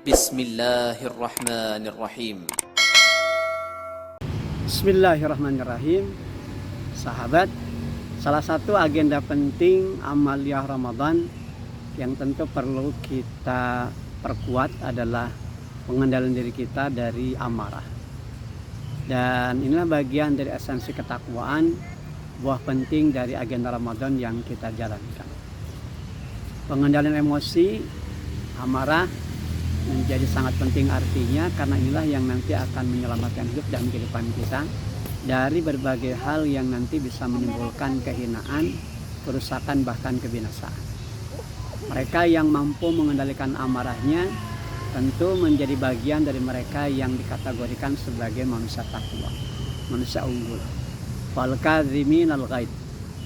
Bismillahirrahmanirrahim. Bismillahirrahmanirrahim. Sahabat, salah satu agenda penting amaliyah Ramadan yang tentu perlu kita perkuat adalah pengendalian diri kita dari amarah. Dan inilah bagian dari esensi ketakwaan, buah penting dari agenda Ramadan yang kita jalankan. Pengendalian emosi, amarah menjadi sangat penting artinya karena inilah yang nanti akan menyelamatkan hidup dan kehidupan kita dari berbagai hal yang nanti bisa menimbulkan kehinaan, kerusakan, bahkan kebinasaan. Mereka yang mampu mengendalikan amarahnya tentu menjadi bagian dari mereka yang dikategorikan sebagai manusia takwa, manusia unggul. Wal kadhiminal ghaidh,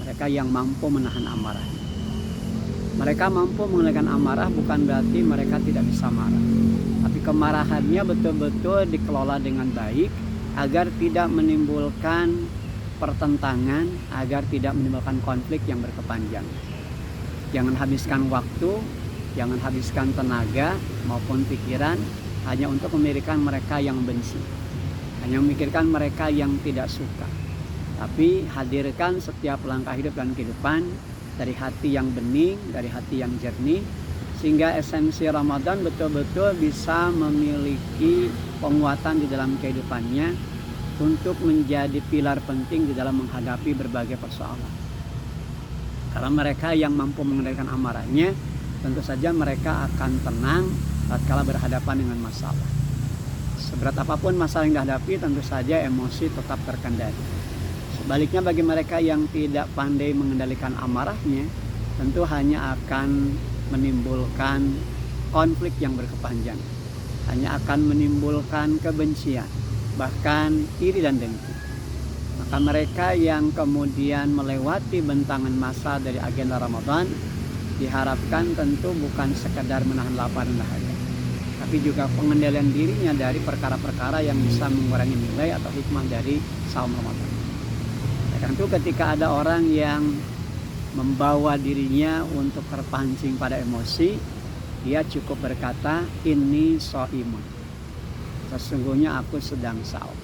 mereka yang mampu menahan amarahnya. Mereka mampu mengendalikan amarah bukan berarti mereka tidak bisa marah, tapi kemarahannya betul-betul dikelola dengan baik agar tidak menimbulkan pertentangan, agar tidak menimbulkan konflik yang berkepanjangan. Jangan habiskan waktu, jangan habiskan tenaga maupun pikiran hanya untuk memikirkan mereka yang benci, hanya memikirkan mereka yang tidak suka, tapi hadirkan setiap langkah hidup dan kehidupan dari hati yang bening, dari hati yang jernih, sehingga esensi Ramadan betul-betul bisa memiliki penguatan di dalam kehidupannya untuk menjadi pilar penting di dalam menghadapi berbagai persoalan. Karena mereka yang mampu mengendalikan amarahnya, tentu saja mereka akan tenang tatkala berhadapan dengan masalah. Seberat apapun masalah yang dihadapi, tentu saja emosi tetap terkendali. Sebaliknya bagi mereka yang tidak pandai mengendalikan amarahnya, tentu hanya akan menimbulkan konflik yang berkepanjangan, hanya akan menimbulkan kebencian, bahkan iri dan dengki. Maka mereka yang kemudian melewati bentangan masa dari agenda Ramadan diharapkan tentu bukan sekedar menahan lapar dan dahaga, tapi juga pengendalian dirinya dari perkara-perkara yang bisa mengurangi nilai atau hikmah dari saum Ramadan. Tentu ketika ada orang yang membawa dirinya untuk terpancing pada emosi, dia cukup berkata, "Inni shaimun." Sesungguhnya aku sedang saum.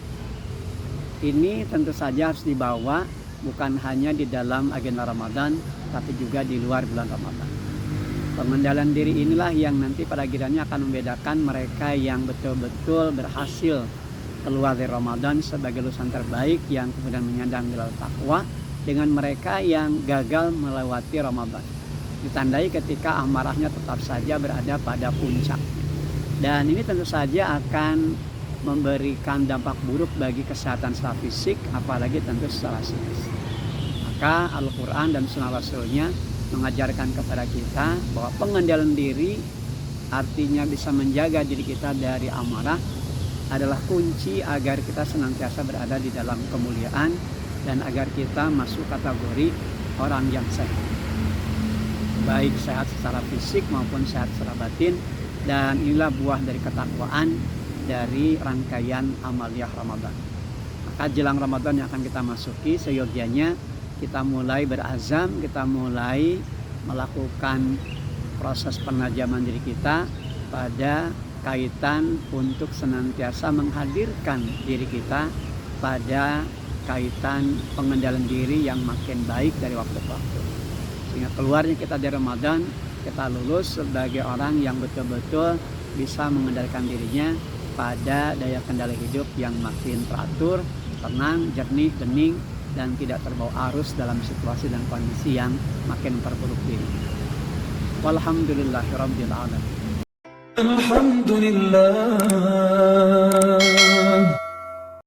Ini tentu saja harus dibawa bukan hanya di dalam agenda Ramadan, tapi juga di luar bulan Ramadan. Pengendalian diri inilah yang nanti pada akhirnya akan membedakan mereka yang betul-betul berhasil keluar dari Ramadan sebagai lulusan terbaik yang kemudian menyandang gelar takwa dengan mereka yang gagal melewati Ramadan. Ditandai ketika amarahnya tetap saja berada pada puncak. Dan ini tentu saja akan memberikan dampak buruk bagi kesehatan secara fisik, apalagi tentu secara psikis. Maka Al-Quran dan Sunnah Rasulnya mengajarkan kepada kita bahwa pengendalian diri artinya bisa menjaga diri kita dari amarah adalah kunci agar kita senantiasa berada di dalam kemuliaan dan agar kita masuk kategori orang yang sehat, baik sehat secara fisik maupun sehat secara batin. Dan inilah buah dari ketakwaan dari rangkaian amaliyah Ramadan. Maka jelang Ramadan yang akan kita masuki, seyogianya kita mulai berazam, kita mulai melakukan proses penajaman diri kita pada kaitan untuk senantiasa menghadirkan diri kita pada kaitan pengendalian diri yang makin baik dari waktu ke waktu, sehingga keluarnya kita dari Ramadan, kita lulus sebagai orang yang betul-betul bisa mengendalikan dirinya pada daya kendali hidup yang makin teratur, tenang, jernih, bening, dan tidak terbawa arus dalam situasi dan kondisi yang makin memperburuk diri. Walhamdulillahirabbil alamin. الحمد لله